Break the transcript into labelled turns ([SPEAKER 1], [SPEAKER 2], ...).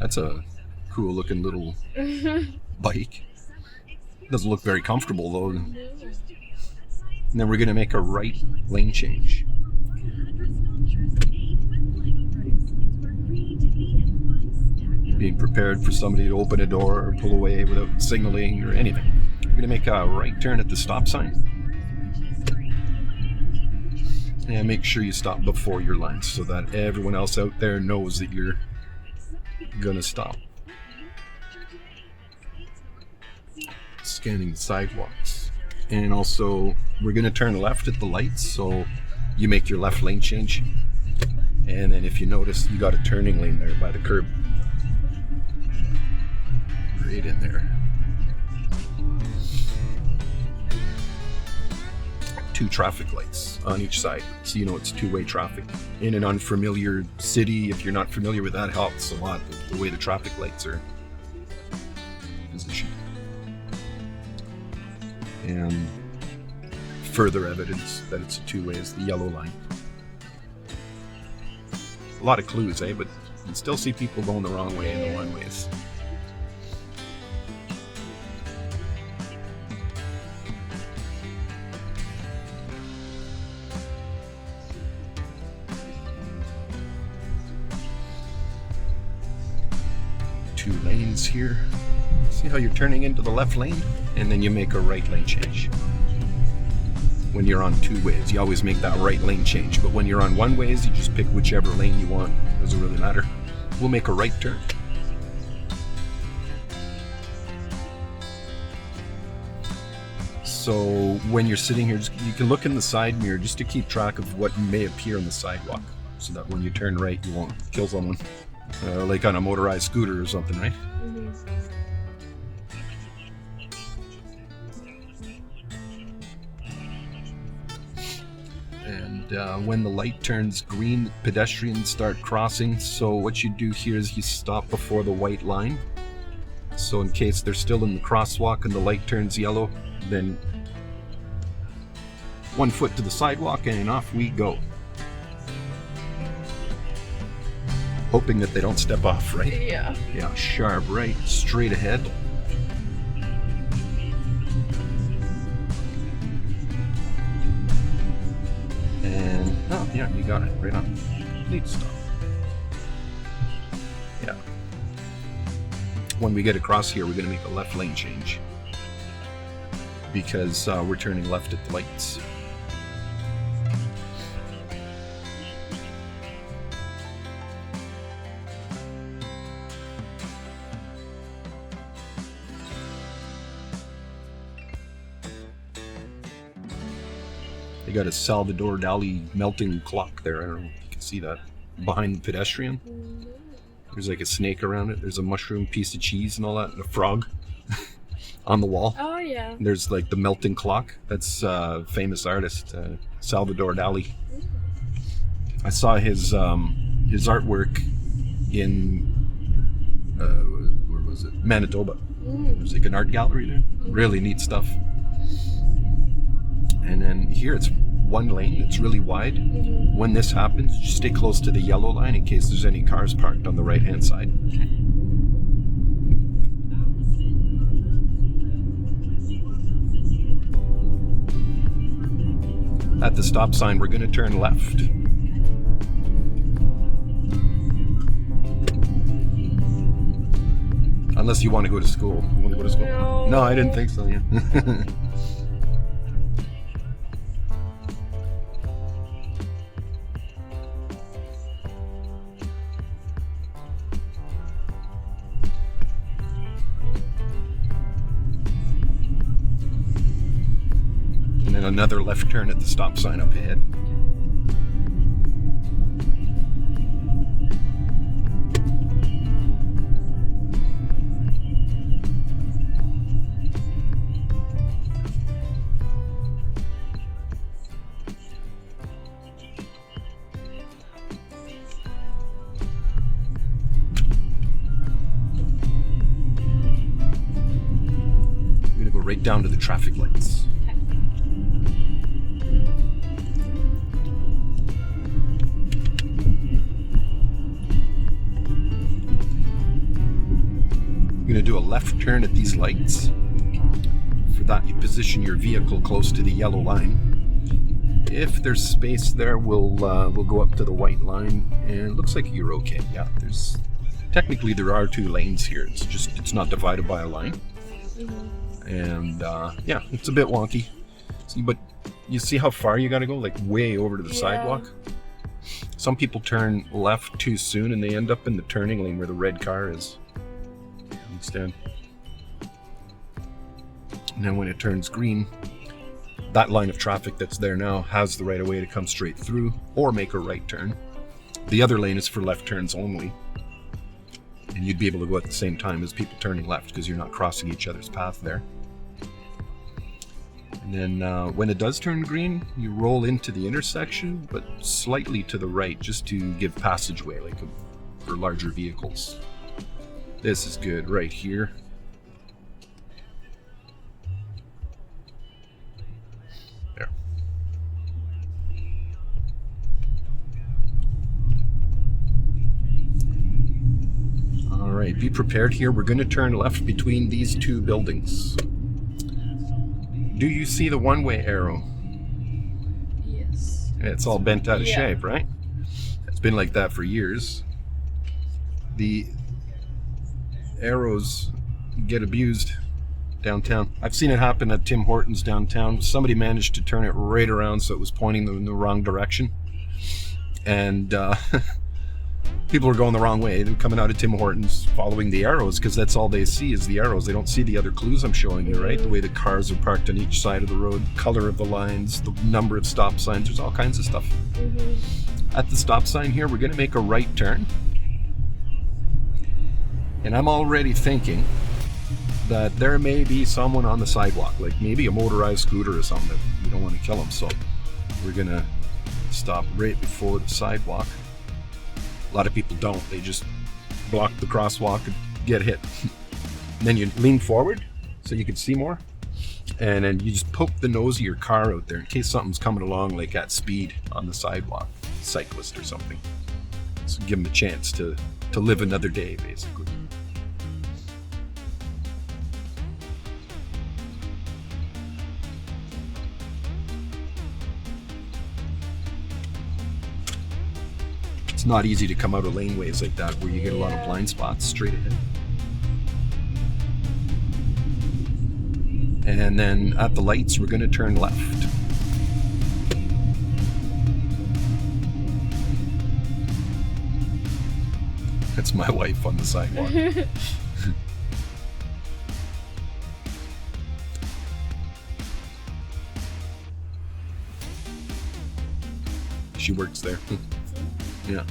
[SPEAKER 1] That's a cool looking little bike. Doesn't look very comfortable though. And then we're going to make a right lane change. Being prepared for somebody to open a door or pull away without signaling or anything. We're going to make a right turn at the stop sign. And make sure you stop before your line so that everyone else out there knows that you're going to stop. Scanning the sidewalks. And also, we're going to turn left at the lights, so you make your left lane change. And then if you notice, you got a turning lane there by the curb. Right in there. 2 traffic lights on each side, so you know it's two-way traffic. In an unfamiliar city, if you're not familiar with that, helps a lot, the way the traffic lights are positioned. And further evidence that it's a two-way is the yellow line. A lot of clues, but you can still see people going the wrong way in the one-ways. Two lanes here. See how you're turning into the left lane? And then you make a right lane change. When you're on two ways, you always make that right lane change. But when you're on one ways, you just pick whichever lane you want. Doesn't really matter. We'll make a right turn. So when you're sitting here, you can look in the side mirror just to keep track of what may appear on the sidewalk, so that when you turn right, you won't kill someone. Like on a motorized scooter or something, right?
[SPEAKER 2] Mm-hmm.
[SPEAKER 1] And when the light turns green, pedestrians start crossing. So what you do here is you stop before the white line. So in case they're still in the crosswalk and the light turns yellow, then 1 foot to the sidewalk and off we go. Hoping that they don't step off, right?
[SPEAKER 2] Yeah.
[SPEAKER 1] Yeah, sharp right, straight ahead. And, oh yeah, you got it, right on. Need to stop. Yeah. When we get across here, we're going to make a left lane change. Because we're turning left at the lights. They got a Salvador Dali melting clock there. I don't know if you can see that. Behind the pedestrian. There's like a snake around it. There's a mushroom, piece of cheese and all that. And a frog on the wall.
[SPEAKER 2] Oh, yeah.
[SPEAKER 1] And there's like the melting clock. That's famous artist, Salvador Dali. I saw his artwork in, where was it? Manitoba. There's like an art gallery there. Really neat stuff. And then here it's one lane, it's really wide. When this happens, just stay close to the yellow line in case there's any cars parked on the right hand side. At the stop sign, we're going to turn left. Unless you want to go to school. You want to go to school? No, I didn't think so, yeah. And then another left turn at the stop sign up ahead. I'm gonna go right down to the traffic lights. going to do a left turn at these lights. For that, you position your vehicle close to the yellow line. If there's space there, we'll go up to the white line, and it looks like you're okay. Yeah, technically there are 2 lanes here. It's not divided by a line. And yeah, it's a bit wonky. See, but you see how far you got to go, like way over to the sidewalk. Some people turn left too soon, and they end up in the turning lane where the red car is. Understand? And then when it turns green, that line of traffic that's there now has the right of way to come straight through or make a right turn. The other lane is for left turns only. And you'd be able to go at the same time as people turning left because you're not crossing each other's path there. And then when it does turn green, you roll into the intersection, but slightly to the right just to give passageway, like for larger vehicles. This is good right here. There. All right, be prepared here. We're going to turn left between these 2 buildings. Do you see the one-way arrow?
[SPEAKER 2] Yes.
[SPEAKER 1] It's all bent out of shape, right? It's been like that for years. The arrows get abused downtown. I've seen it happen at Tim Hortons downtown. Somebody managed to turn it right around so it was pointing in the wrong direction. And people are going the wrong way. They're coming out of Tim Hortons following the arrows because that's all they see is the arrows. They don't see the other clues I'm showing you, right? The way the cars are parked on each side of the road, color of the lines, the number of stop signs. There's all kinds of stuff. At the stop sign here, we're going to make a right turn. And I'm already thinking that there may be someone on the sidewalk, like maybe a motorized scooter or something that we don't want to kill them. So we're going to stop right before the sidewalk. A lot of people don't. They just block the crosswalk and get hit. And then you lean forward so you can see more. And then you just poke the nose of your car out there in case something's coming along like at speed on the sidewalk, cyclist or something. So give them a chance to live another day, basically. It's not easy to come out of laneways like that where you get a lot of blind spots straight ahead. And then at the lights, we're going to turn left. That's my wife on the sidewalk. She works there. Yeah.